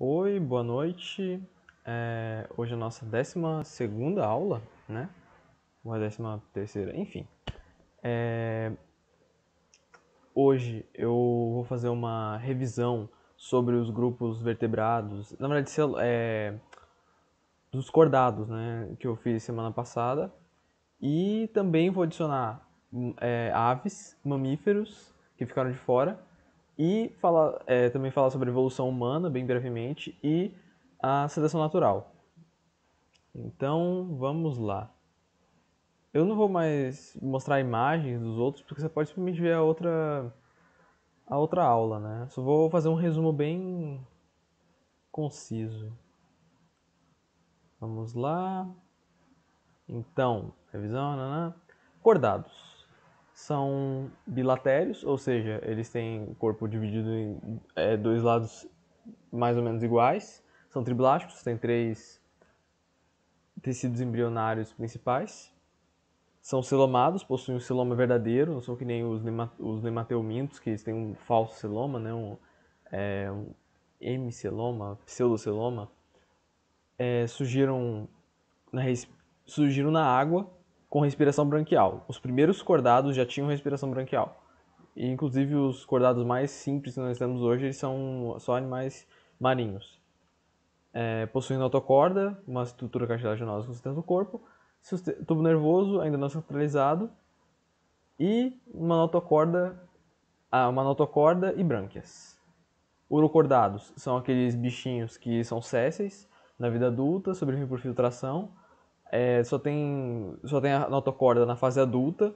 Oi, boa noite. Hoje é a nossa 12ª aula, né? Ou a 13ª, enfim. Hoje eu vou fazer uma revisão sobre os grupos vertebrados, na verdade, dos cordados, né? Que eu fiz semana passada. E também vou adicionar aves, mamíferos, que ficaram de fora. E também falar sobre a evolução humana, bem brevemente, e a seleção natural. Então, vamos lá. Eu não vou mais mostrar imagens dos outros, porque você pode simplesmente ver a outra aula, né? Só vou fazer um resumo bem conciso. Vamos lá. Então, revisão, nanã. Cordados. São bilatérios, ou seja, eles têm o corpo dividido em dois lados mais ou menos iguais. São triblásticos, têm 3 tecidos embrionários principais. São celomados, possuem um celoma verdadeiro, não são que nem os nemateumintos, que eles têm um falso celoma, né? Um hemiceloma, pseudoceloma. Surgiram surgiram na água com respiração branquial. Os primeiros cordados já tinham respiração branquial. E, inclusive, os cordados mais simples que nós temos hoje eles são só animais marinhos. Possuem notocorda, uma estrutura cartilaginosa que sustenta o corpo, tubo nervoso ainda não centralizado e uma notocorda e brânquias. Urocordados são aqueles bichinhos que são sésseis na vida adulta, sobrevivem por filtração, só tem a notocorda na fase adulta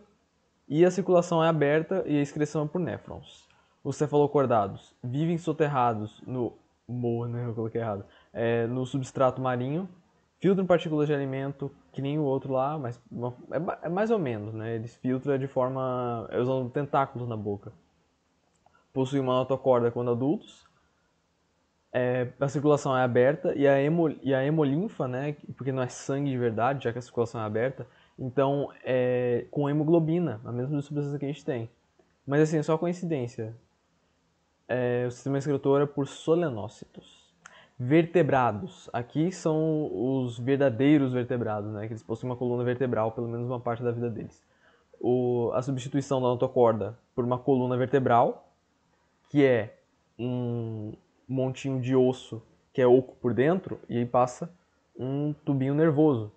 e a circulação é aberta e a excreção é por néfrons. Os cefalocordados vivem soterrados eu coloquei errado, no substrato marinho, filtram partículas de alimento que nem o outro lá, mas é mais ou menos, né? Eles filtram de forma usando tentáculos na boca. Possuem uma notocorda quando adultos. A circulação é aberta e a hemolinfa, né? Porque não é sangue de verdade, já que a circulação é aberta. Então, com hemoglobina, a mesma substância que a gente tem. Mas assim, é só coincidência. O sistema excretor é por solenócitos. Vertebrados. Aqui são os verdadeiros vertebrados, né? Que eles possuem uma coluna vertebral, pelo menos uma parte da vida deles. A substituição da notocorda por uma coluna vertebral, que é um montinho de osso que é oco por dentro, e aí passa um tubinho nervoso,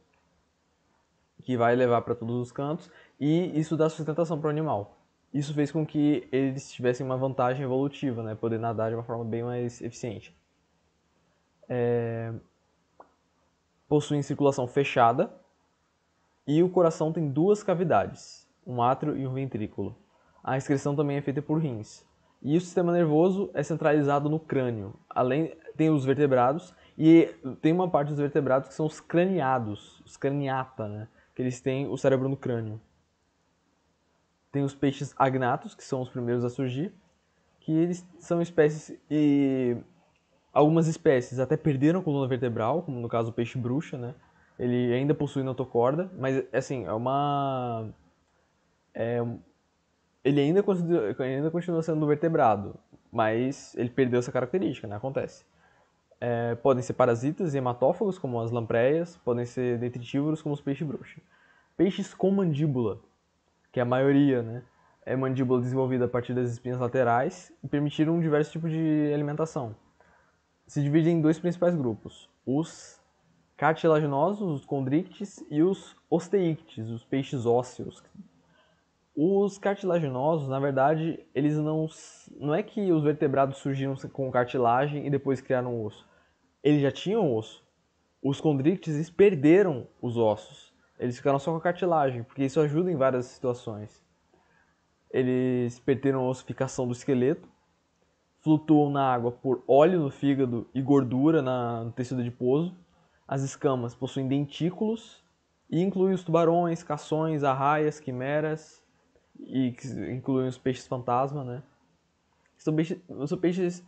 que vai levar para todos os cantos, e isso dá sustentação para o animal. Isso fez com que eles tivessem uma vantagem evolutiva, né? Poder nadar de uma forma bem mais eficiente. Possuem circulação fechada e o coração tem 2 cavidades, um átrio e um ventrículo. A excreção também é feita por rins. E o sistema nervoso é centralizado no crânio. Tem os vertebrados e tem uma parte dos vertebrados que são os craniados, os craniata, né? Que eles têm o cérebro no crânio. Tem os peixes agnatos, que são os primeiros a surgir, que eles são espécies e algumas espécies até perderam a coluna vertebral, como no caso o peixe bruxa, né? Ele ainda possui notocorda, mas assim, ele ainda continua sendo vertebrado, mas ele perdeu essa característica, né? Acontece. Podem ser parasitas e hematófagos, como as lampreias, podem ser detritívoros, como os peixes bruxa. Peixes com mandíbula, que é a maioria, né? É mandíbula desenvolvida a partir das espinhas laterais e permitiram diversos tipos de alimentação. Se dividem em 2 principais grupos: os cartilaginosos, os condrictes, e os osteíctes, os peixes ósseos. Os cartilaginosos, na verdade, eles não é que os vertebrados surgiram com cartilagem e depois criaram osso. Eles já tinham osso. Os condrictes eles perderam os ossos. Eles ficaram só com a cartilagem, porque isso ajuda em várias situações. Eles perderam a ossificação do esqueleto, flutuam na água por óleo no fígado e gordura no tecido adiposo. As escamas possuem dentículos e incluem os tubarões, cações, arraias, quimeras e que incluem os peixes fantasma, né? São peixes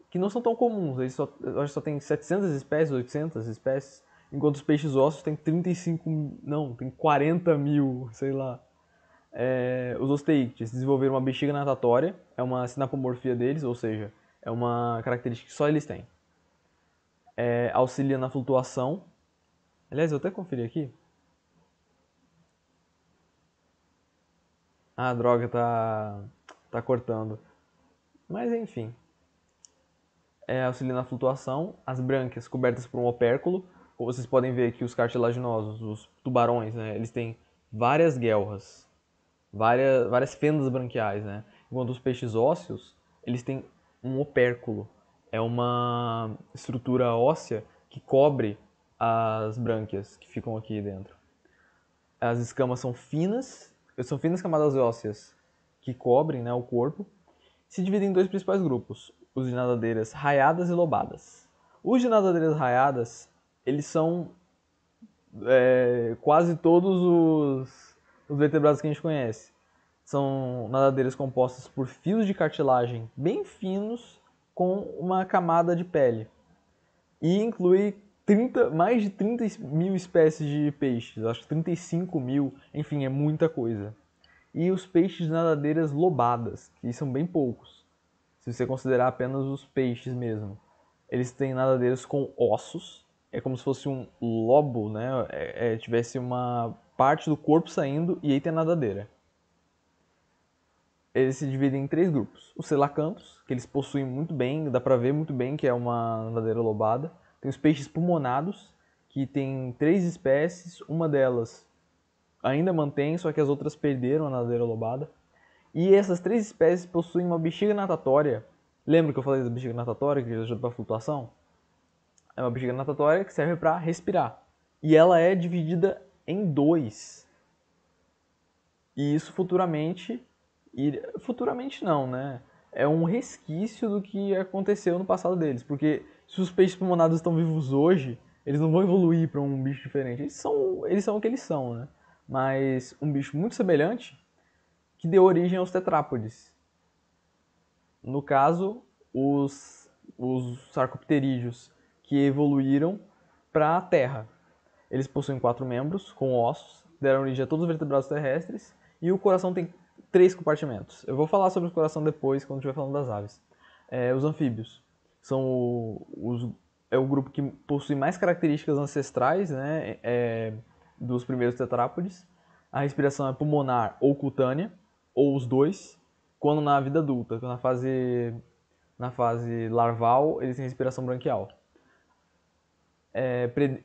que não são tão comuns, eu acho que só tem 700 espécies, 800 espécies, enquanto os peixes ossos tem 35, não, tem 40 mil, sei lá. Os osteíctes desenvolveram uma bexiga natatória, é uma sinapomorfia deles, ou seja, é uma característica que só eles têm. auxilia na flutuação. Aliás, eu até conferi aqui. Ah, droga, tá cortando. Mas enfim. Auxilia na flutuação. As brânquias cobertas por um opérculo. Como vocês podem ver aqui, os cartilaginosos, os tubarões, né, eles têm várias guelras, várias fendas branquiais, né? Enquanto os peixes ósseos, eles têm um opérculo. É uma estrutura óssea que cobre as brânquias que ficam aqui dentro. As escamas são finas camadas ósseas que cobrem, né, o corpo. Se dividem em dois principais grupos, os de nadadeiras raiadas e lobadas. Os de nadadeiras raiadas, eles são quase todos os vertebrados que a gente conhece. São nadadeiras compostas por fios de cartilagem bem finos com uma camada de pele. E inclui mais de 30 mil espécies de peixes, acho que 35 mil, enfim, é muita coisa. E os peixes de nadadeiras lobadas, que são bem poucos, se você considerar apenas os peixes mesmo. Eles têm nadadeiras com ossos, é como se fosse um lobo, né? Tivesse uma parte do corpo saindo e aí tem a nadadeira. Eles se dividem em três grupos. Os selacantos, que eles possuem muito bem, dá pra ver muito bem que é uma nadadeira lobada. Tem os peixes pulmonados, que tem três espécies, uma delas ainda mantém, só que as outras perderam a nadadeira lobada. E essas três espécies possuem uma bexiga natatória. Lembra que eu falei da bexiga natatória, que ajuda para flutuação? É uma bexiga natatória que serve para respirar. E ela é dividida em dois. E isso futuramente não, né? É um resquício do que aconteceu no passado deles. Porque se os peixes pulmonados estão vivos hoje, eles não vão evoluir para um bicho diferente. Eles são o que eles são, né? Mas um bicho muito semelhante que deu origem aos tetrápodes. No caso, os sarcopterídeos que evoluíram para a Terra. Eles possuem 4 membros com ossos, deram origem a todos os vertebrados terrestres e o coração tem 3 compartimentos. Eu vou falar sobre o coração depois, quando estiver falando das aves. Os anfíbios é o grupo que possui mais características ancestrais, né, dos primeiros tetrápodes. A respiração é pulmonar ou cutânea, ou os dois. Quando na vida adulta, na fase larval, eles têm respiração branquial.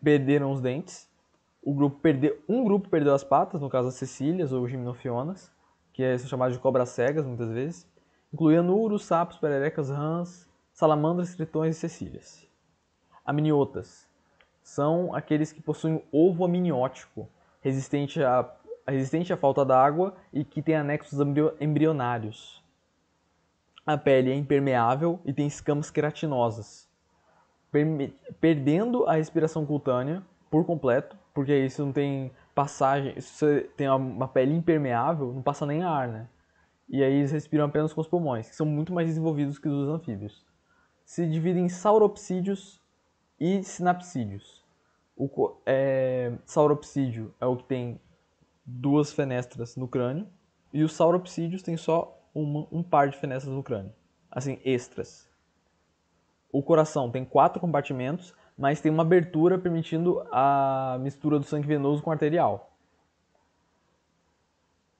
Perderam os dentes. Um grupo perdeu as patas, no caso as cecílias ou gimnofionas, que são chamadas de cobras cegas muitas vezes, incluía anuros, sapos, pererecas, rãs, salamandras, tritões e cecílias. Aminiotas são aqueles que possuem ovo amniótico, resistente à falta d'água e que tem anexos embrionários. A pele é impermeável e tem escamas queratinosas, perdendo a respiração cutânea por completo, porque aí você não tem passagem, se você tem uma pele impermeável, não passa nem ar, né? E aí eles respiram apenas com os pulmões, que são muito mais desenvolvidos que os dos anfíbios. Se dividem em sauropsídeos e sinapsídeos. Sauropsídeo é o que tem duas fenestras no crânio, e os sauropsídeos têm só um par de fenestras no crânio, assim, extras. O coração tem 4 compartimentos, mas tem uma abertura permitindo a mistura do sangue venoso com arterial.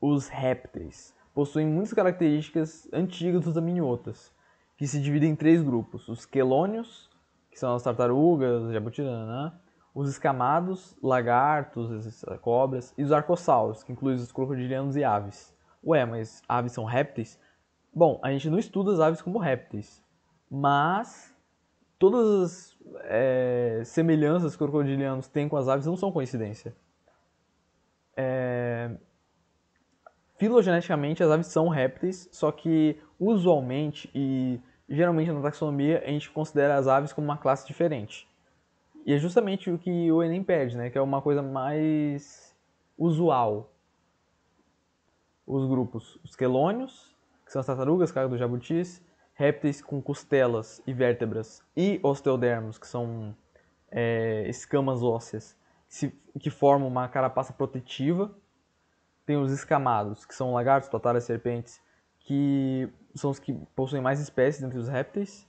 Os répteis possuem muitas características antigas dos aminiotas, que se dividem em 3 grupos: os quelônios, que são as tartarugas, jabuti, os escamados, lagartos, cobras, e os arcossauros, que incluem os crocodilianos e aves. Ué, mas aves são répteis? Bom, a gente não estuda as aves como répteis, mas todas as semelhanças que os crocodilianos têm com as aves não são coincidência. Filogeneticamente, as aves são répteis, só que usualmente e geralmente na taxonomia a gente considera as aves como uma classe diferente. E é justamente o que o Enem pede, né? Que é uma coisa mais usual. Os grupos, os quelônios, que são as tartarugas, dos jabutis, répteis com costelas e vértebras, e osteodermos, que são escamas ósseas, que formam uma carapaça protetiva. Tem os escamados, que são lagartos, tataras, serpentes, que são os que possuem mais espécies entre os répteis.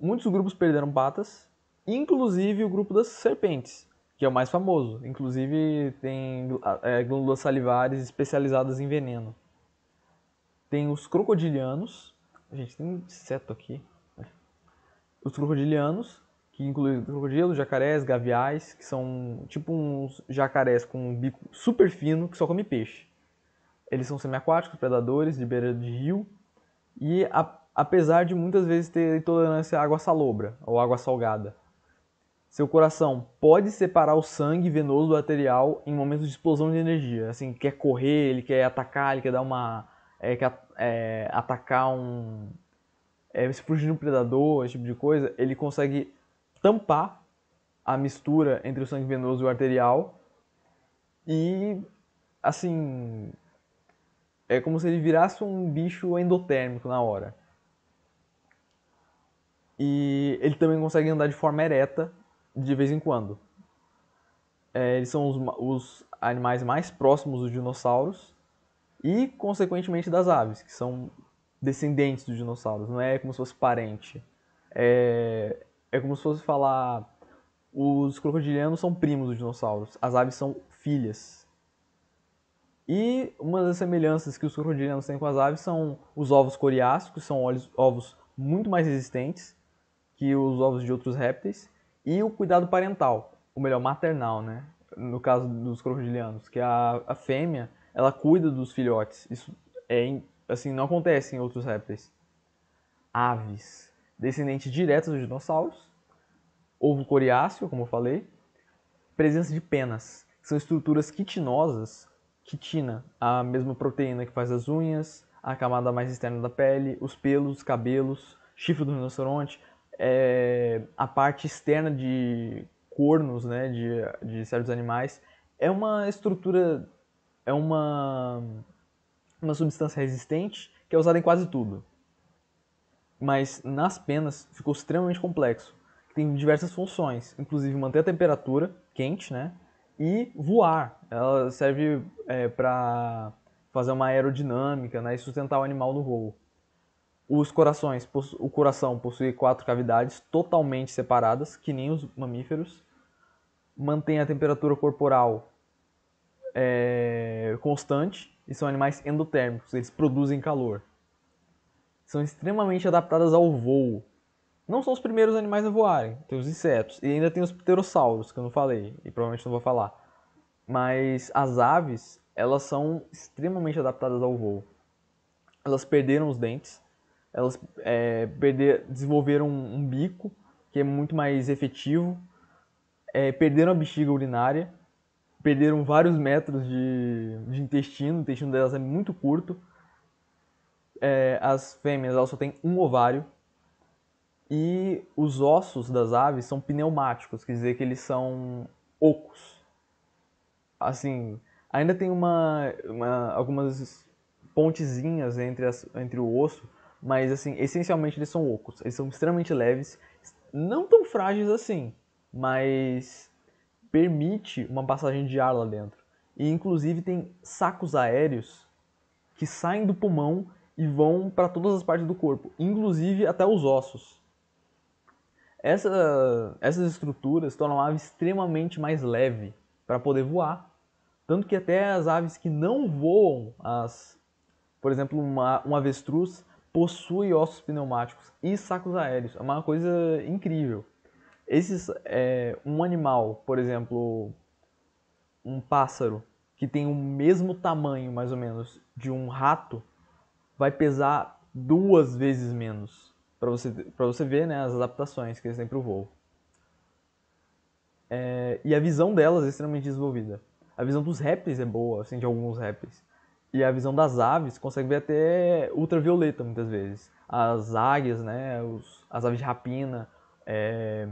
Muitos grupos perderam patas, inclusive o grupo das serpentes, que é o mais famoso. Inclusive tem glândulas salivares especializadas em veneno. Tem os crocodilianos. Gente, tem um inseto aqui. Os crocodilianos, que incluem crocodilos, jacarés, gaviais, que são tipo uns jacarés com um bico super fino que só come peixe. Eles são semiaquáticos, predadores de beira de rio e apesar de muitas vezes ter intolerância à água salobra ou água salgada. Seu coração pode separar o sangue venoso do arterial em momentos de explosão de energia. Assim, quer correr, ele quer atacar, ele quer dar uma. Quer atacar um. Se fugir de um predador, esse tipo de coisa, ele consegue tampar a mistura entre o sangue venoso e o arterial. E, assim. É como se ele virasse um bicho endotérmico na hora. E ele também consegue andar de forma ereta de vez em quando. Eles são os animais mais próximos dos dinossauros e, consequentemente, das aves, que são descendentes dos dinossauros. Não é como se fosse parente. É como se fosse falar. Os crocodilianos são primos dos dinossauros, as aves são filhas. E uma das semelhanças que os crocodilianos têm com as aves são os ovos coriáceos, que são ovos muito mais resistentes que os ovos de outros répteis, e o cuidado parental, ou melhor, maternal, né? No caso dos crocodilianos, que a fêmea, ela cuida dos filhotes. Isso assim, não acontece em outros répteis. Aves, descendentes diretos dos dinossauros, ovo coriáceo, como eu falei, presença de penas, que são estruturas quitinosas, quitina, a mesma proteína que faz as unhas, a camada mais externa da pele, os pelos, os cabelos, chifre do rinoceronte, a parte externa de cornos, né, de certos animais. É uma estrutura, é uma substância resistente que é usada em quase tudo. Mas nas penas ficou extremamente complexo. Tem diversas funções, inclusive manter a temperatura quente, né? E voar. Ela serve para fazer uma aerodinâmica, né? E sustentar o animal no voo. O coração possui 4 cavidades totalmente separadas, que nem os mamíferos. Mantém a temperatura corporal constante e são animais endotérmicos, eles produzem calor. São extremamente adaptadas ao voo. Não são os primeiros animais a voarem, tem os insetos e ainda tem os pterossauros, que eu não falei e provavelmente não vou falar. Mas as aves, elas são extremamente adaptadas ao voo. Elas perderam os dentes, elas desenvolveram um bico que é muito mais efetivo, perderam a bexiga urinária, perderam vários metros de intestino, o intestino delas é muito curto. As fêmeas elas só têm um ovário, e os ossos das aves são pneumáticos, quer dizer que eles são ocos. Assim, ainda tem algumas pontezinhas entre o osso, mas assim, essencialmente eles são ocos. Eles são extremamente leves, não tão frágeis assim, mas permite uma passagem de ar lá dentro. E inclusive tem sacos aéreos que saem do pulmão e vão para todas as partes do corpo, inclusive até os ossos. Essas estruturas tornam a ave extremamente mais leve para poder voar. Tanto que até as aves que não voam, por exemplo, um avestruz, possui ossos pneumáticos e sacos aéreos. É uma coisa incrível. Um animal, por exemplo, um pássaro, que tem o mesmo tamanho, mais ou menos, de um rato, vai pesar 2 vezes menos. Para você ver, né, as adaptações que eles têm para o voo. E a visão delas é extremamente desenvolvida. A visão dos répteis é boa, assim, de alguns répteis. E a visão das aves consegue ver até ultravioleta, muitas vezes. As águias, né, as aves de rapina, é,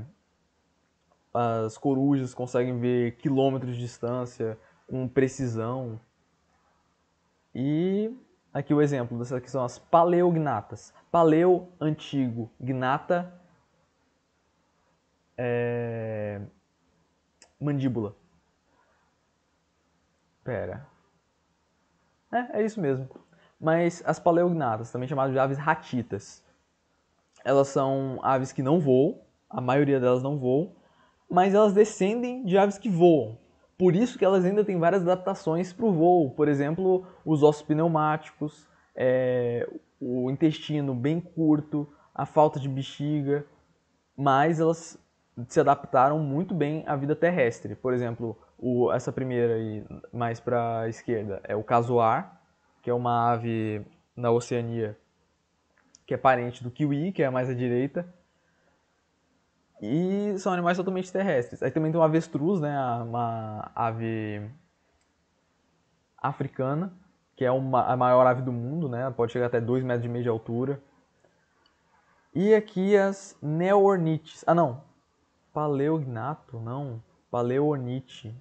as corujas conseguem ver quilômetros de distância com precisão. E aqui o exemplo dessas aqui são as paleognatas. Paleo, antigo, gnata, mandíbula. Pera. É isso mesmo. Mas as paleognatas, também chamadas de aves ratitas, elas são aves que não voam, A maioria delas não voam, mas elas descendem de aves que voam. Por isso que elas ainda têm várias adaptações para o voo. Por exemplo, os ossos pneumáticos, o intestino bem curto, a falta de bexiga, mas elas se adaptaram muito bem à vida terrestre. Por exemplo, essa primeira aí, mais para a esquerda, é o casuar, que é uma ave na Oceania que é parente do kiwi, que é a mais à direita, e são animais totalmente terrestres. Aí também tem o avestruz, né, uma ave africana, que é a maior ave do mundo, né, pode chegar até 2,5 metros de altura. E aqui as neornites. Ah, não. Paleognato? Não. Paleornite.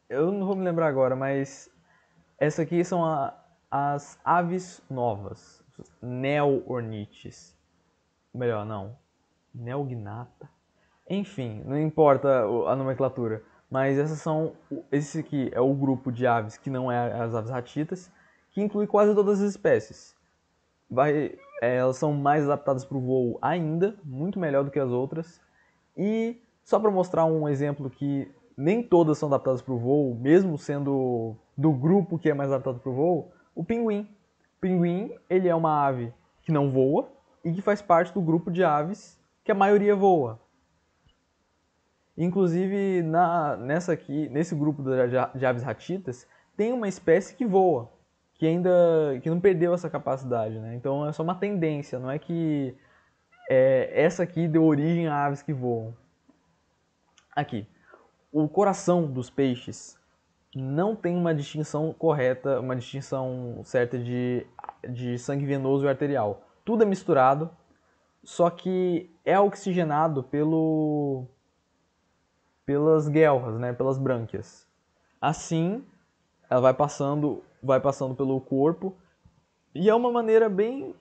Eu não vou me lembrar agora, mas essa aqui são as aves novas. Neornites. Melhor, não. Neognata. Enfim, não importa a nomenclatura. Mas esse aqui é o grupo de aves que não é as aves ratitas, que inclui quase todas as espécies. Elas são mais adaptadas para o voo ainda, muito melhor do que as outras. E só para mostrar um exemplo que nem todas são adaptadas para o voo, mesmo sendo do grupo que é mais adaptado para o voo, o pinguim. O pinguim, ele é uma ave que não voa e que faz parte do grupo de aves que a maioria voa. Inclusive, nesse grupo de aves ratitas, tem uma espécie que voa, que não perdeu essa capacidade, né? Então é só uma tendência, não é que essa aqui deu origem a aves que voam. Aqui, o coração dos peixes não tem uma distinção correta, uma distinção certa de sangue venoso e arterial. Tudo é misturado, só que é oxigenado pelas guelras, né, pelas brânquias. Assim, ela vai passando pelo corpo e é uma maneira bem,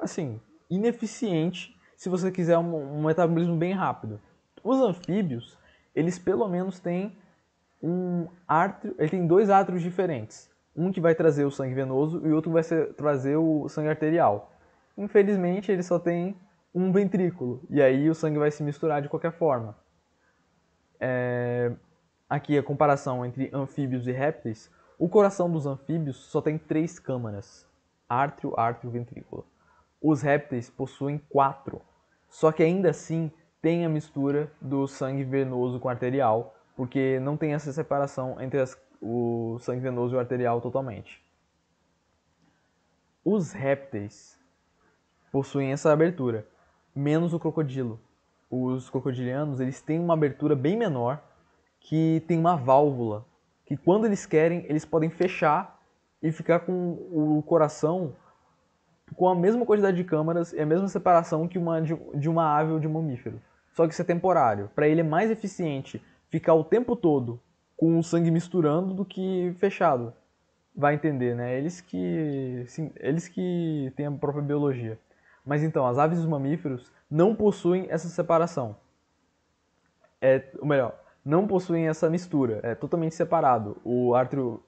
assim, ineficiente se você quiser um metabolismo bem rápido. Os anfíbios, eles pelo menos têm ele tem dois átrios diferentes. Um que vai trazer o sangue venoso e o outro vai trazer o sangue arterial. Infelizmente, ele só tem um ventrículo e aí o sangue vai se misturar de qualquer forma. Aqui a comparação entre anfíbios e répteis. O coração dos anfíbios só tem 3 câmaras: ártrio, ártrio e ventrículo. Os répteis possuem 4. Só que ainda assim tem a mistura do sangue venoso com arterial, porque não tem essa separação entre o sangue venoso e o arterial totalmente. Os répteis possuem essa abertura, menos o crocodilo. Os crocodilianos, eles têm uma abertura bem menor, que tem uma válvula, que quando eles querem, eles podem fechar e ficar com o coração com a mesma quantidade de câmaras e a mesma separação que de uma ave ou de um mamífero. Só que isso é temporário. Para ele é mais eficiente ficar o tempo todo com o sangue misturando do que fechado. Vai entender, né? Eles que têm a própria biologia. Mas então, as aves e os mamíferos não possuem essa separação. Ou melhor, não possuem essa mistura. É totalmente separado. O ártrio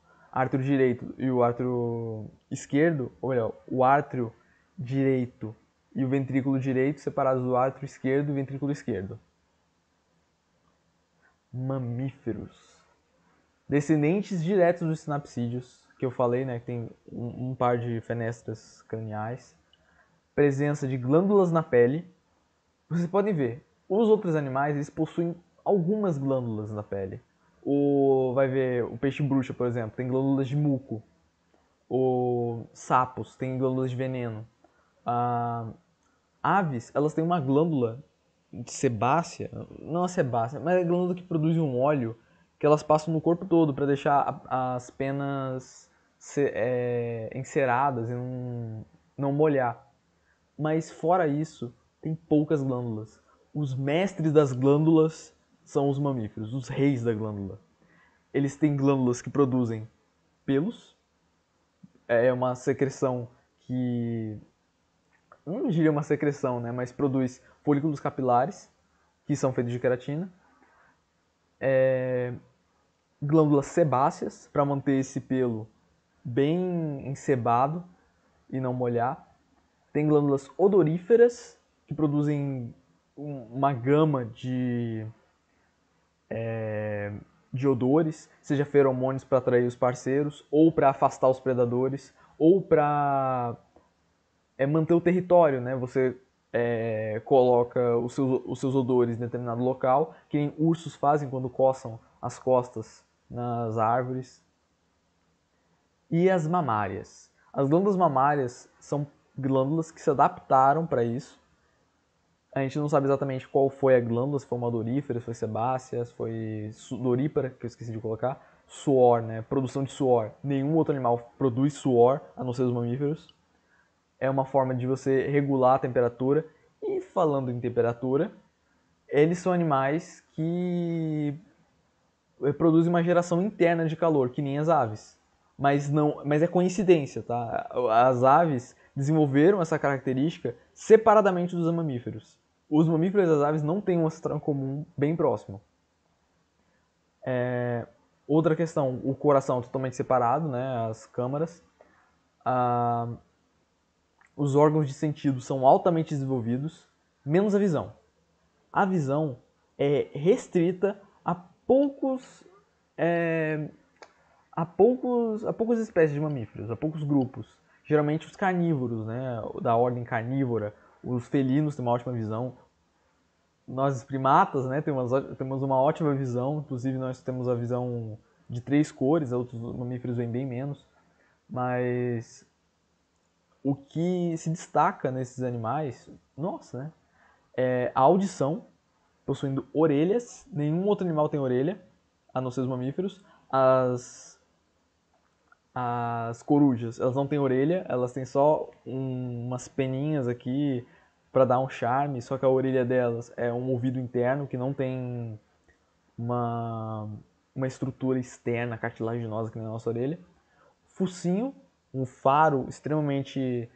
direito e o ártrio esquerdo, ou melhor, o ártrio direito e o ventrículo direito separados do ártrio esquerdo e ventrículo esquerdo. Mamíferos. Descendentes diretos dos sinapsídeos, que eu falei, né, que tem um par de fenestras craniais. Presença de glândulas na pele. Vocês podem ver, os outros animais eles possuem algumas glândulas na pele. Vai ver o peixe-bruxa, por exemplo, tem glândulas de muco. Os sapos têm glândulas de veneno. Aves, elas têm uma glândula de sebácea, não a sebácea, mas é a glândula que produz um óleo que elas passam no corpo todo para deixar as penas enceradas e não molhar. Mas fora isso, tem poucas glândulas. Os mestres das glândulas são os mamíferos, os reis da glândula. Eles têm glândulas que produzem pelos, é uma secreção que não diria uma secreção, né, mas produz folículos capilares, que são feitos de queratina. Glândulas sebáceas, para manter esse pelo bem encebado e não molhar. Tem glândulas odoríferas, que produzem uma gama de odores, seja feromônios para atrair os parceiros, ou para afastar os predadores, ou para manter o território, né? Você coloca os seus odores em determinado local, que nem ursos fazem quando coçam as costas nas árvores. E as mamárias. As glândulas mamárias são glândulas que se adaptaram para isso. A gente não sabe exatamente qual foi a glândula, se foi uma odorífera, se foi sebácea, se foi sudorípara, que eu esqueci de colocar. Suor, né? Produção de suor. Nenhum outro animal produz suor, a não ser os mamíferos. É uma forma de você regular a temperatura. E falando em temperatura, eles são animais que produzem uma geração interna de calor, que nem as aves. Mas é coincidência, tá? As aves desenvolveram essa característica separadamente dos mamíferos. Os mamíferos e as aves não têm um ancestral em comum bem próximo. Outra questão, o coração é totalmente separado, né? As câmaras. Os órgãos de sentido são altamente desenvolvidos, menos a visão. A visão é restrita a poucos a poucas espécies de mamíferos, a poucos grupos. Geralmente os carnívoros, né, da ordem carnívora, os felinos têm uma ótima visão. Nós primatas, né, temos uma ótima visão, inclusive nós temos a visão de 3 cores, outros mamíferos veem bem menos. Mas o que se destaca nesses animais, nossa, né, é a audição, possuindo orelhas. Nenhum outro animal tem orelha, a não ser os mamíferos. As corujas, elas não têm orelha, elas têm só umas peninhas aqui para dar um charme, só que a orelha delas é um ouvido interno que não tem uma, uma estrutura externa cartilaginosa que nem a nossa orelha. Focinho, um faro extremamente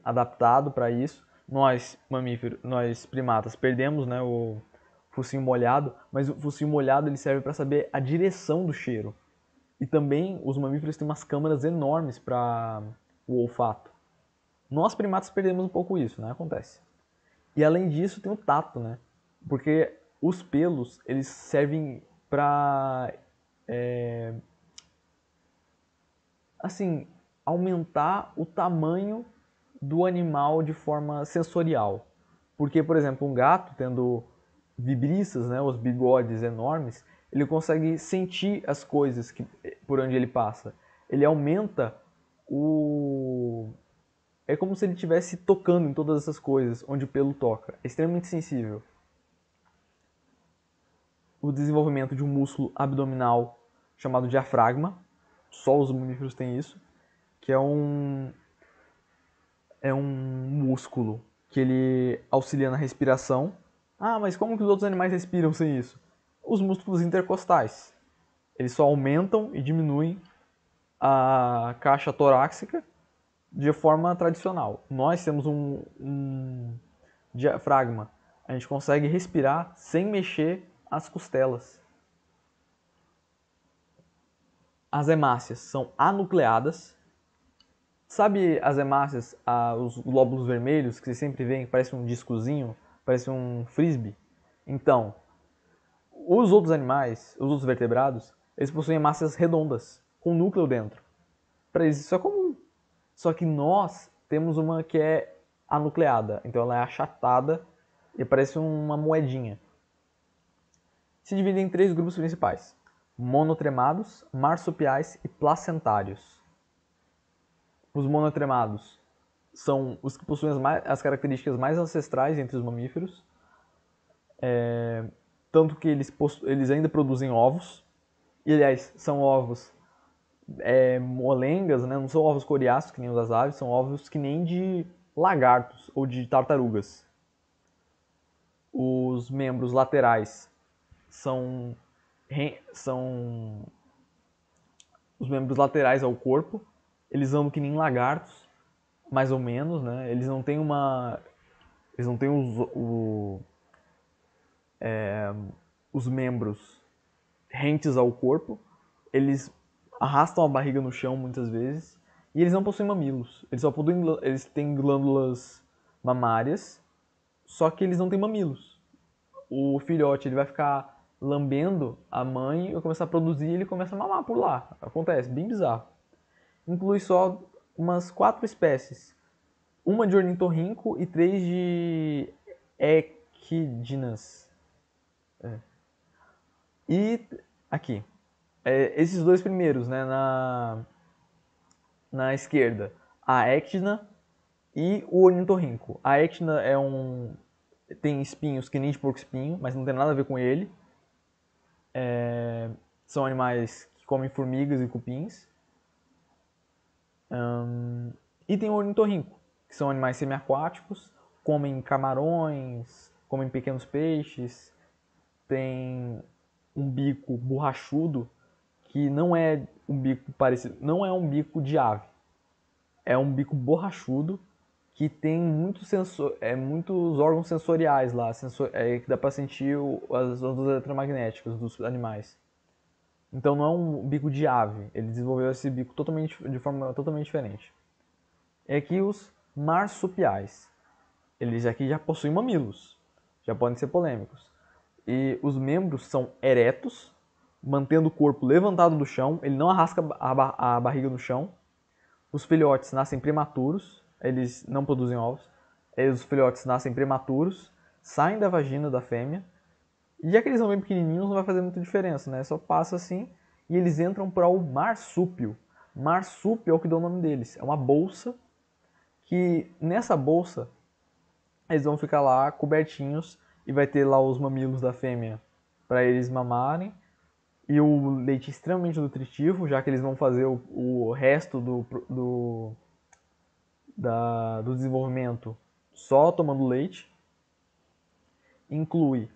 adaptado para isso. Nós, mamíferos, nós primatas, perdemos, né, o focinho molhado, mas o focinho molhado ele serve para saber a direção do cheiro. E também os mamíferos têm umas câmaras enormes para o olfato. Nós primatas perdemos um pouco isso, né? Acontece. E além disso tem o tato, né? Porque os pelos eles servem para assim aumentar o tamanho do animal de forma sensorial. Porque, por exemplo, um gato tendo vibriças, né, os bigodes enormes, ele consegue sentir as coisas por onde ele passa. Ele aumenta o... É como se ele estivesse tocando em todas essas coisas onde o pelo toca. É extremamente sensível. O desenvolvimento de um músculo abdominal chamado diafragma, só os mamíferos têm isso, que é um músculo que ele auxilia na respiração. Ah, mas como que os outros animais respiram sem isso? Os músculos intercostais. Eles só aumentam e diminuem a caixa torácica de forma tradicional. Nós temos um diafragma. A gente consegue respirar sem mexer as costelas. As hemácias são anucleadas. Sabe as hemácias, os glóbulos vermelhos que você sempre vê, que parece um discozinho, parece um frisbee? Então, os outros animais, os outros vertebrados, eles possuem hemácias redondas, com núcleo dentro. Para eles isso é comum. Só que nós temos uma que é anucleada, então ela é achatada e parece uma moedinha. Se divide em 3 grupos principais: monotremados, marsupiais e placentários. Os monotremados são os que possuem as características mais ancestrais entre os mamíferos, tanto que eles ainda produzem ovos, e aliás, são ovos molengas, né? Não são ovos coriáceos que nem os das aves, são ovos que nem de lagartos ou de tartarugas. Os membros laterais são os membros laterais ao corpo. Eles andam que nem lagartos, mais ou menos, né? Eles não têm os membros rentes ao corpo. Eles arrastam a barriga no chão muitas vezes e eles não possuem mamilos. Eles têm glândulas mamárias só que eles não têm mamilos. O filhote ele vai ficar lambendo a mãe, vai começar a produzir e ele começa a mamar por lá. Acontece, bem bizarro. Inclui só umas 4 espécies. Uma de ornitorrinco e 3 de equidinas. E aqui, esses dois primeiros, né, na esquerda, a ecdina e o ornitorrinco. A ecdina tem espinhos que nem de porco-espinho, mas não tem nada a ver com ele. São animais que comem formigas e cupins. E tem o ornitorrinco, que são animais semiaquáticos, comem camarões, comem pequenos peixes, tem um bico borrachudo que não é um bico parecido, não é um bico de ave, é um bico borrachudo que tem muitos órgãos sensoriais lá, que dá para sentir as ondas eletromagnéticas dos animais. Então não é um bico de ave, ele desenvolveu esse bico de forma totalmente diferente. E aqui os marsupiais. Eles aqui já possuem mamilos, já podem ser polêmicos. E os membros são eretos, mantendo o corpo levantado do chão, ele não arrasca a barriga no chão. Os filhotes nascem prematuros, eles não produzem ovos. Os filhotes nascem prematuros, saem da vagina da fêmea. E já que eles são bem pequenininhos, não vai fazer muita diferença, né? Só passa assim e eles entram para o marsúpio. Marsúpio é o que dá o nome deles. É uma bolsa que nessa bolsa eles vão ficar lá cobertinhos e vai ter lá os mamilos da fêmea para eles mamarem e o leite extremamente nutritivo, já que eles vão fazer o resto do desenvolvimento só tomando leite. Inclui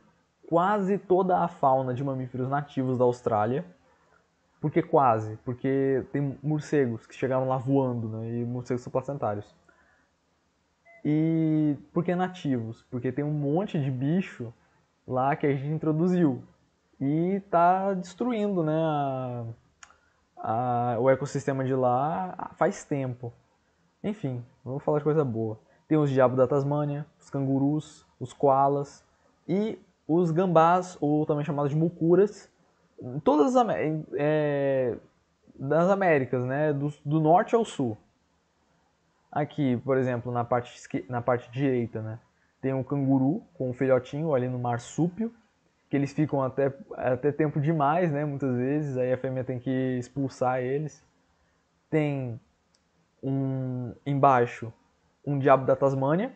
quase toda a fauna de mamíferos nativos da Austrália. Por que quase? Porque tem morcegos que chegaram lá voando, né? E morcegos são placentários. E por que nativos? Porque tem um monte de bicho lá que a gente introduziu e tá destruindo, né, o ecossistema de lá faz tempo. Enfim, vamos falar de coisa boa. Tem os diabos da Tasmânia, os cangurus, os koalas e os gambás, ou também chamados de mucuras, todas das Américas, né, do norte ao sul. Aqui, por exemplo, na parte direita, né, tem um canguru com um filhotinho ali no marsúpio, que eles ficam até tempo demais, né, muitas vezes, aí a fêmea tem que expulsar eles. Tem embaixo um diabo da Tasmânia,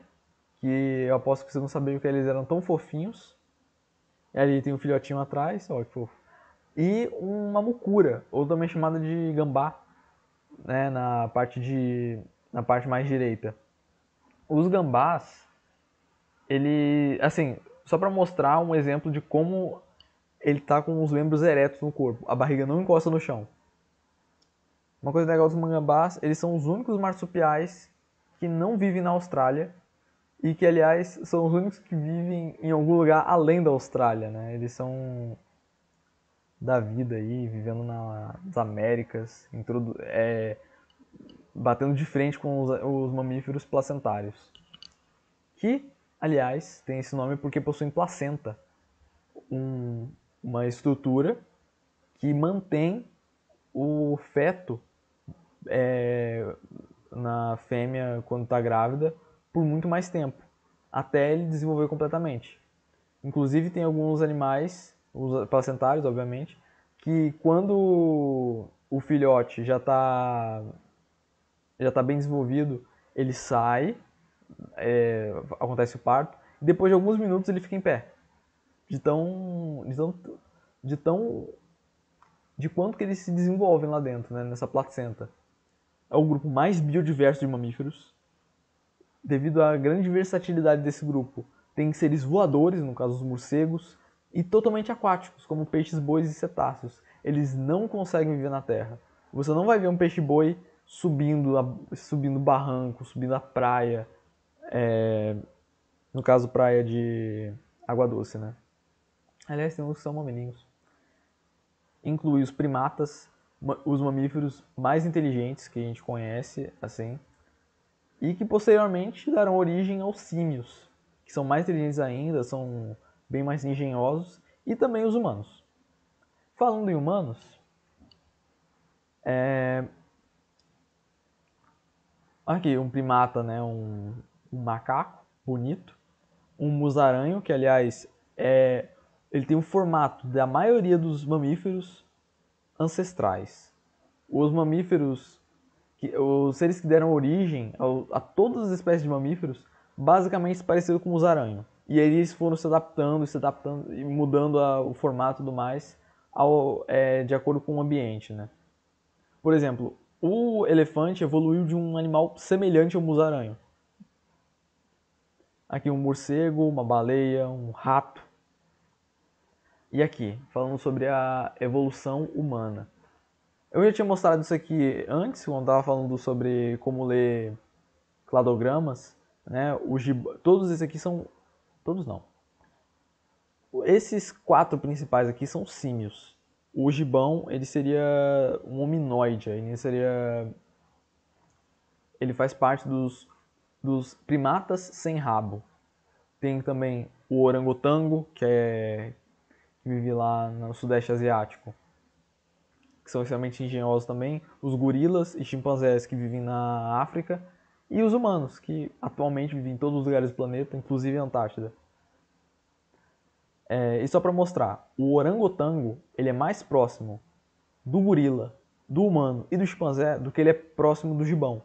que eu aposto que vocês não sabiam que eles eram tão fofinhos. E ali tem um filhotinho atrás, ó que fofo. E uma mucura, ou também chamada de gambá, né, na parte mais direita. Os gambás, ele, assim, só para mostrar um exemplo de como ele tá com os membros eretos no corpo, a barriga não encosta no chão. Uma coisa legal dos gambás, eles são os únicos marsupiais que não vivem na Austrália e que, aliás, são os únicos que vivem em algum lugar além da Austrália, né? Eles são da vida aí, vivendo nas Américas, batendo de frente com os mamíferos placentários. Que, aliás, tem esse nome porque possuem placenta, uma estrutura que mantém o feto na fêmea quando está grávida por muito mais tempo, até ele desenvolver completamente. Inclusive tem alguns animais, os placentários obviamente, que quando o filhote já tá bem desenvolvido, ele sai, acontece o parto, e depois de alguns minutos ele fica em pé. De quanto que eles se desenvolvem lá dentro, né, nessa placenta. É o grupo mais biodiverso de mamíferos. Devido à grande versatilidade desse grupo, tem seres voadores, no caso os morcegos, e totalmente aquáticos, como peixes, bois e cetáceos. Eles não conseguem viver na terra. Você não vai ver um peixe-boi subindo barranco, subindo a praia, no caso praia de água doce, né? Aliás, tem uns que são mamelinhos. Inclui os primatas, os mamíferos mais inteligentes que a gente conhece, assim, e que posteriormente darão origem aos símios, que são mais inteligentes ainda, são bem mais engenhosos, e também os humanos. Falando em humanos, aqui um primata, né, um macaco bonito, um musaranho, que aliás ele tem o formato da maioria dos mamíferos ancestrais. Os mamíferos, os seres que deram origem a todas as espécies de mamíferos, basicamente se pareciam com o musaranho. E aí eles foram se adaptando e mudando o formato e tudo mais de acordo com o ambiente, né? Por exemplo, o elefante evoluiu de um animal semelhante ao musaranho. Aqui um morcego, uma baleia, um rato. E aqui, falando sobre a evolução humana. Eu já tinha mostrado isso aqui antes, quando estava falando sobre como ler cladogramas, né? Todos esses aqui são... Todos não. Esses 4 principais aqui são símios. O gibão, ele seria um hominoide, ele faz parte dos primatas sem rabo. Tem também o orangotango, que vive lá no sudeste asiático, que são extremamente engenhosos também. Os gorilas e chimpanzés, que vivem na África. E os humanos, que atualmente vivem em todos os lugares do planeta, inclusive a Antártida. E só para mostrar, o orangotango ele é mais próximo do gorila, do humano e do chimpanzé do que ele é próximo do gibão.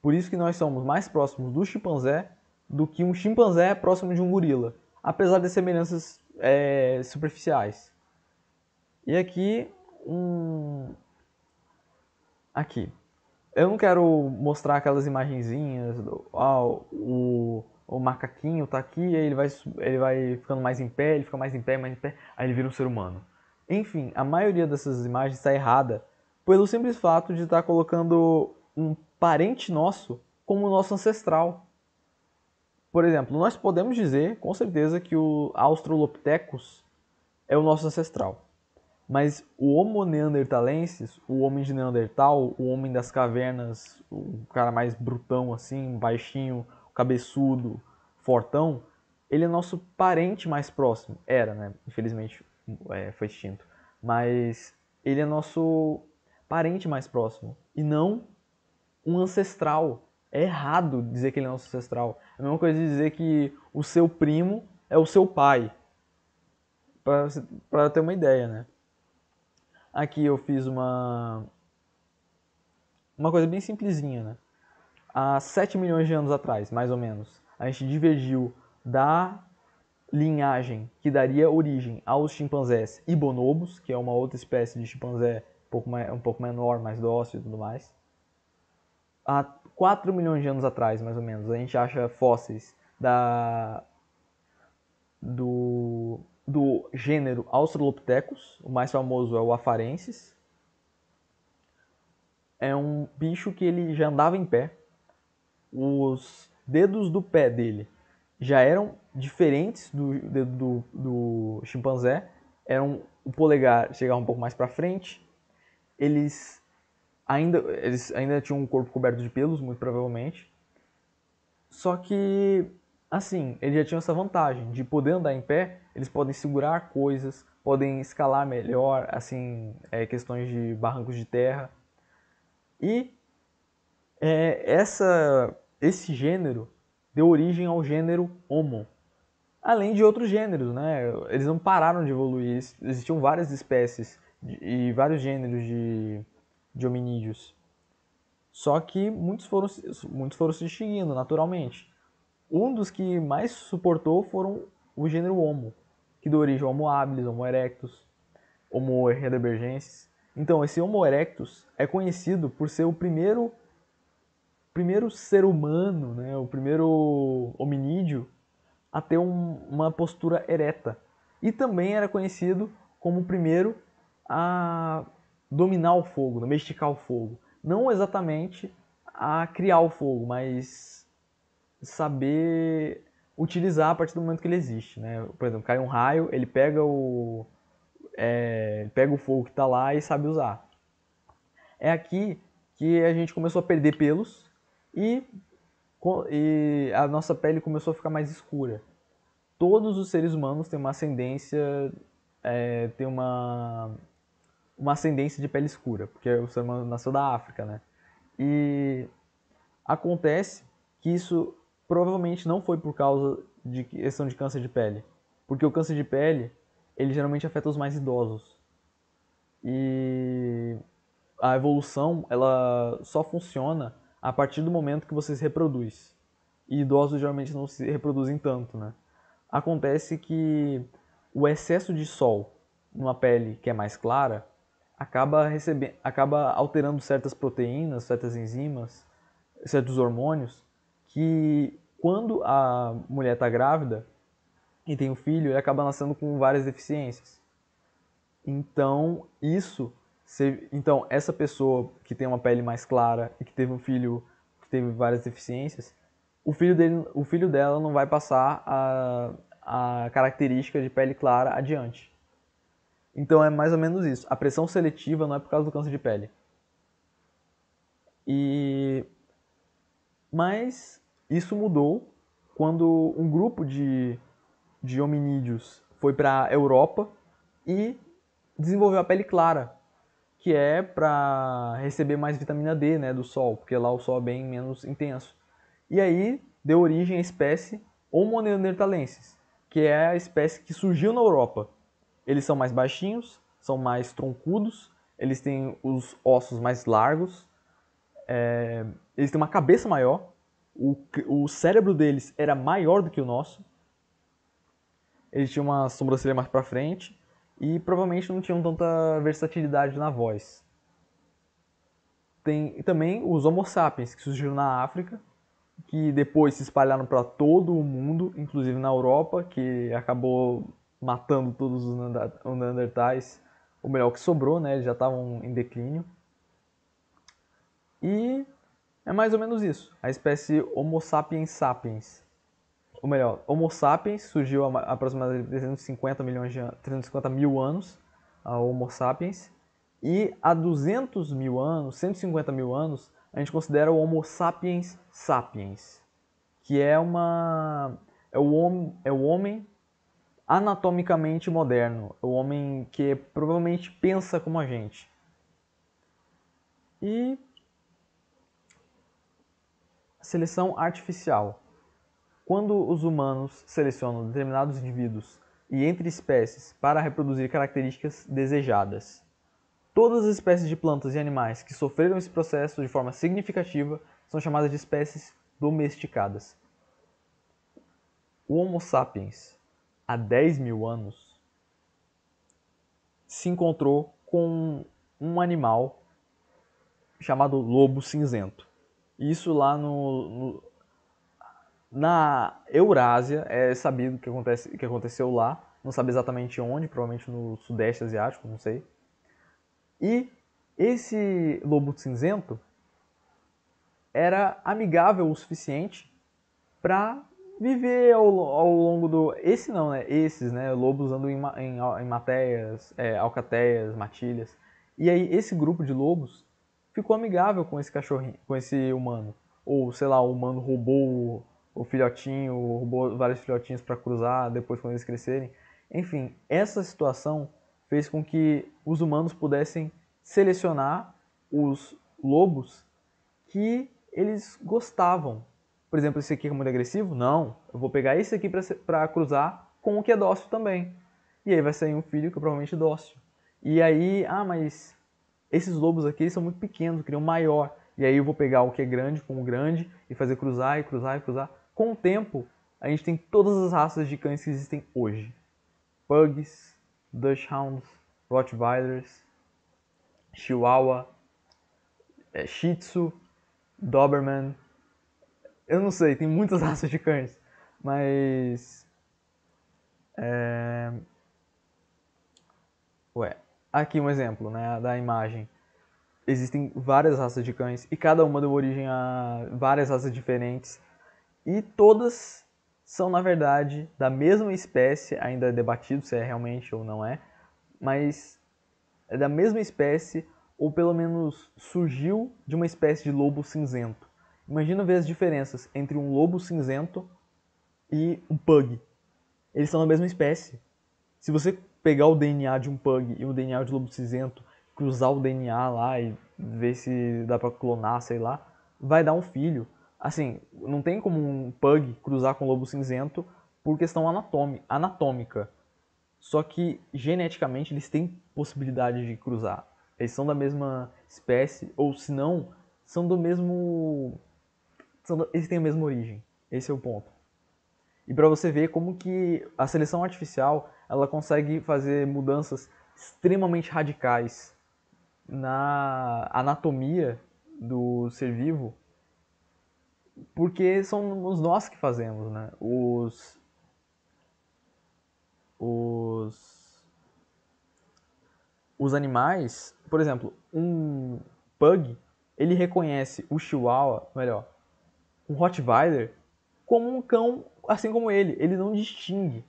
Por isso que nós somos mais próximos do chimpanzé do que um chimpanzé é próximo de um gorila, apesar das semelhanças superficiais. E aqui, eu não quero mostrar aquelas imagenzinhas, o macaquinho tá aqui, aí ele vai ficando mais em pé, ele fica mais em pé, aí ele vira um ser humano. Enfim, a maioria dessas imagens está errada pelo simples fato de estar colocando um parente nosso como nosso ancestral. Por exemplo, nós podemos dizer com certeza que o Australopithecus é o nosso ancestral. Mas o Homo neanderthalensis, o homem de Neandertal, o homem das cavernas, o cara mais brutão assim, baixinho, cabeçudo, fortão, ele é nosso parente mais próximo. Era, né? Infelizmente foi extinto. Mas ele é nosso parente mais próximo. E não um ancestral. É errado dizer que ele é nosso ancestral. É a mesma coisa de dizer que o seu primo é o seu pai. Para ter uma ideia, né? Aqui eu fiz uma coisa bem simplesinha, né? Há 7 milhões de anos atrás, mais ou menos, a gente divergiu da linhagem que daria origem aos chimpanzés e bonobos, que é uma outra espécie de chimpanzé um pouco menor, mais dócil e tudo mais. Há 4 milhões de anos atrás, mais ou menos, a gente acha fósseis do gênero Australopithecus. O mais famoso é o Afarensis. É um bicho que ele já andava em pé. Os dedos do pé dele já eram diferentes do dedo do chimpanzé. O polegar chegava um pouco mais para frente. Eles ainda tinham um corpo coberto de pelos, muito provavelmente. Só que, assim, eles já tinham essa vantagem de poder andar em pé, eles podem segurar coisas, podem escalar melhor, assim, questões de barrancos de terra. E esse gênero deu origem ao gênero Homo. Além de outros gêneros, né? Eles não pararam de evoluir, existiam várias espécies e vários gêneros de hominídeos. Só que muitos foram se extinguindo naturalmente. Um dos que mais suportou foram o gênero Homo, que deu origem ao Homo habilis, Homo erectus, Homo heidelbergensis. Então, esse Homo erectus é conhecido por ser o primeiro ser humano, né, o primeiro hominídeo a ter uma postura ereta. E também era conhecido como o primeiro a dominar o fogo, domesticar o fogo. Não exatamente a criar o fogo, mas saber utilizar a partir do momento que ele existe, né? Por exemplo, cai um raio, ele pega o fogo que está lá e sabe usar. É aqui que a gente começou a perder pelos e E a nossa pele começou a ficar mais escura. Todos os seres humanos têm uma ascendência, tem uma ascendência de pele escura, porque o ser humano nasceu da África, né? E acontece que isso provavelmente não foi por causa de questão de câncer de pele, porque o câncer de pele, ele geralmente afeta os mais idosos. E a evolução, ela só funciona a partir do momento que você se reproduz. E idosos geralmente não se reproduzem tanto, né? Acontece que o excesso de sol numa pele que é mais clara acaba alterando certas proteínas, certas enzimas, certos hormônios que quando a mulher está grávida e tem um filho, ele acaba nascendo com várias deficiências. Então, então essa pessoa que tem uma pele mais clara e que teve um filho que teve várias deficiências, o filho dela não vai passar a característica de pele clara adiante. Então é mais ou menos isso. A pressão seletiva não é por causa do câncer de pele. E mas isso mudou quando um grupo de hominídeos foi para a Europa e desenvolveu a pele clara, que é para receber mais vitamina D, né, do sol, porque lá o sol é bem menos intenso. E aí deu origem à espécie Homo neanderthalensis, que é a espécie que surgiu na Europa. Eles são mais baixinhos, são mais troncudos, eles têm os ossos mais largos, eles têm uma cabeça maior, o cérebro deles era maior do que o nosso, eles tinham uma sobrancelha mais para frente e provavelmente não tinham tanta versatilidade na voz. Tem também os Homo sapiens, que surgiram na África, que depois se espalharam para todo o mundo, inclusive na Europa, que acabou matando todos os Neandertais, ou melhor, o que sobrou, né? Eles já estavam em declínio. E é mais ou menos isso, a espécie Homo sapiens sapiens. Ou melhor, Homo sapiens surgiu há aproximadamente 350 mil anos, a Homo sapiens, e há 200 mil anos, 150 mil anos, a gente considera o Homo sapiens sapiens, que é o homem anatomicamente moderno, é o homem que provavelmente pensa como a gente. E seleção artificial. Quando os humanos selecionam determinados indivíduos e entre espécies para reproduzir características desejadas, todas as espécies de plantas e animais que sofreram esse processo de forma significativa são chamadas de espécies domesticadas. O Homo sapiens, há 10 mil anos, se encontrou com um animal chamado lobo cinzento. Isso lá na Eurásia é sabido que aconteceu lá. Não sabe exatamente onde, provavelmente no Sudeste Asiático, não sei. E esse lobo cinzento era amigável o suficiente para viver ao longo do... Esse não, né? Esses, né? Lobos andam em mateias, alcateias, matilhas. E aí esse grupo de lobos ficou amigável com esse cachorrinho, com esse humano. Ou, sei lá, o humano roubou o filhotinho, roubou vários filhotinhos para cruzar depois quando eles crescerem. Enfim, essa situação fez com que os humanos pudessem selecionar os lobos que eles gostavam. Por exemplo, esse aqui é muito agressivo? Não, eu vou pegar esse aqui para cruzar com o que é dócil também. E aí vai sair um filho que é provavelmente dócil. E aí, mas esses lobos aqui são muito pequenos, eu queria um maior. E aí eu vou pegar o que é grande com o grande e fazer cruzar e cruzar e cruzar. Com o tempo, a gente tem todas as raças de cães que existem hoje. Pugs, Dachshunds, Rottweilers, Chihuahua, Shih Tzu, Doberman. Eu não sei, tem muitas raças de cães. Mas... aqui um exemplo, né, da imagem. Existem várias raças de cães e cada uma deu origem a várias raças diferentes. E todas são, na verdade, da mesma espécie, ainda é debatido se é realmente ou não é, mas é da mesma espécie, ou pelo menos surgiu de uma espécie de lobo cinzento. Imagina ver as diferenças entre um lobo cinzento e um pug. Eles são da mesma espécie. Se você pegar o DNA de um pug e o DNA de lobo cinzento, cruzar o DNA lá e ver se dá pra clonar, sei lá, vai dar um filho. Assim, não tem como um pug cruzar com um lobo cinzento por questão anatômica. Só que geneticamente eles têm possibilidade de cruzar. Eles são da mesma espécie, ou se não, são do mesmo. Eles têm a mesma origem. Esse é o ponto. E para você ver como que a seleção artificial ela consegue fazer mudanças extremamente radicais na anatomia do ser vivo, porque somos nós que fazemos, né? Os, os animais, por exemplo, um pug, ele reconhece o chihuahua, melhor, um Rottweiler, como um cão assim como ele. Ele não distingue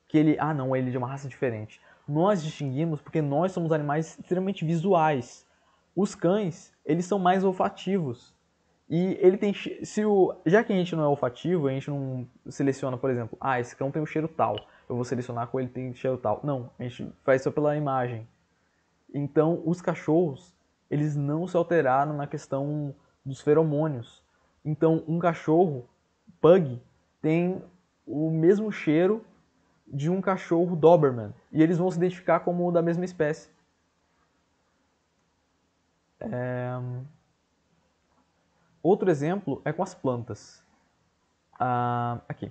que ele, ah não, ele é de uma raça diferente. Nós distinguimos porque nós somos animais extremamente visuais. Os cães, eles são mais olfativos. E ele tem, se o, já que a gente não é olfativo, a gente não seleciona, por exemplo, ah, esse cão tem um cheiro tal, eu vou selecionar com ele tem cheiro tal. Não, a gente faz só pela imagem. Então, os cachorros, eles não se alteraram na questão dos feromônios. Então, um cachorro pug tem o mesmo cheiro de um cachorro Doberman. E eles vão se identificar como da mesma espécie. Outro exemplo é com as plantas. Aqui.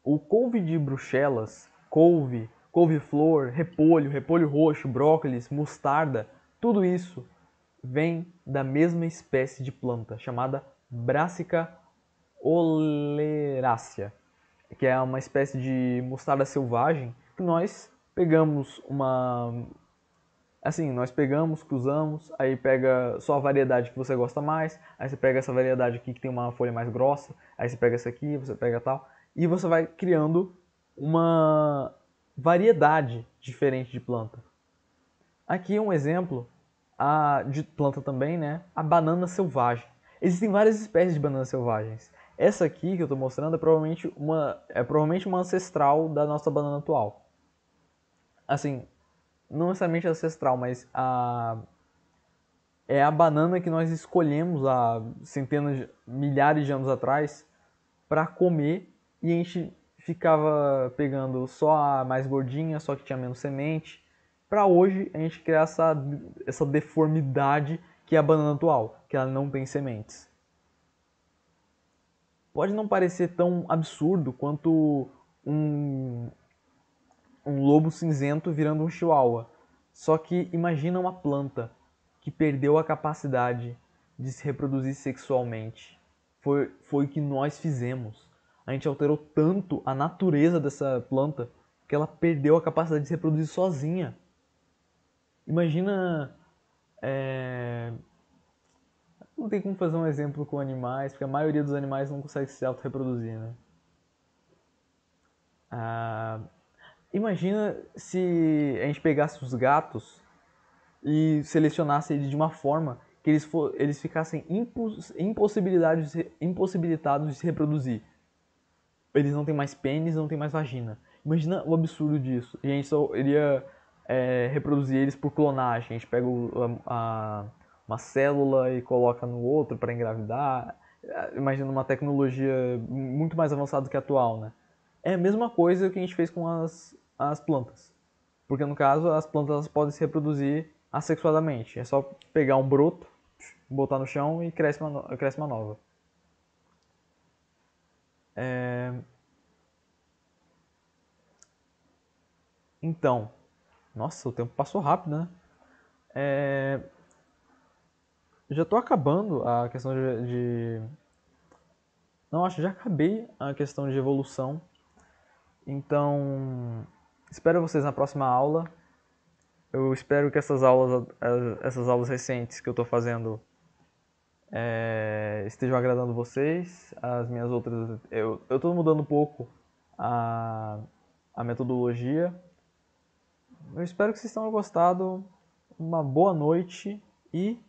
O couve de Bruxelas, couve-flor, repolho roxo, brócolis, mostarda, tudo isso vem da mesma espécie de planta, chamada Brassica oleracea, que é uma espécie de mostarda selvagem que nós pegamos uma... Assim, nós pegamos, cruzamos, aí pega só a variedade que você gosta mais, aí você pega essa variedade aqui que tem uma folha mais grossa, aí você pega essa aqui, você pega tal, e você vai criando uma variedade diferente de planta. Aqui um exemplo de planta também, né? A banana selvagem. Existem várias espécies de bananas selvagens. Essa aqui que eu estou mostrando é provavelmente uma ancestral da nossa banana atual. Assim, não necessariamente ancestral, mas é a banana que nós escolhemos há centenas, milhares de anos atrás para comer e a gente ficava pegando só a mais gordinha, só que tinha menos semente, para hoje a gente criar essa deformidade que é a banana atual, que ela não tem sementes. Pode não parecer tão absurdo quanto um, um lobo cinzento virando um chihuahua. Só que imagina uma planta que perdeu a capacidade de se reproduzir sexualmente. Foi o que nós fizemos. A gente alterou tanto a natureza dessa planta que ela perdeu a capacidade de se reproduzir sozinha. Imagina. Não tem como fazer um exemplo com animais, porque a maioria dos animais não consegue se auto-reproduzir, né? Ah, imagina se a gente pegasse os gatos e selecionasse eles de uma forma que eles ficassem impossibilitados de se reproduzir. Eles não têm mais pênis, não têm mais vagina. Imagina o absurdo disso. E a gente só iria reproduzir eles por clonagem. A gente pega uma célula e coloca no outro para engravidar. Imagina uma tecnologia muito mais avançada que a atual, né? É a mesma coisa que a gente fez com as plantas. Porque no caso, as plantas elas podem se reproduzir assexuadamente. É só pegar um broto, botar no chão e cresce uma nova. Então, nossa, o tempo passou rápido, né? Já tô acabando a questão Não, acho que já acabei a questão de evolução. Então, espero vocês na próxima aula. Eu espero que essas aulas recentes que eu tô fazendo estejam agradando vocês. As minhas outras. Eu tô mudando um pouco a, a metodologia. Eu espero que vocês tenham gostado. Uma boa noite e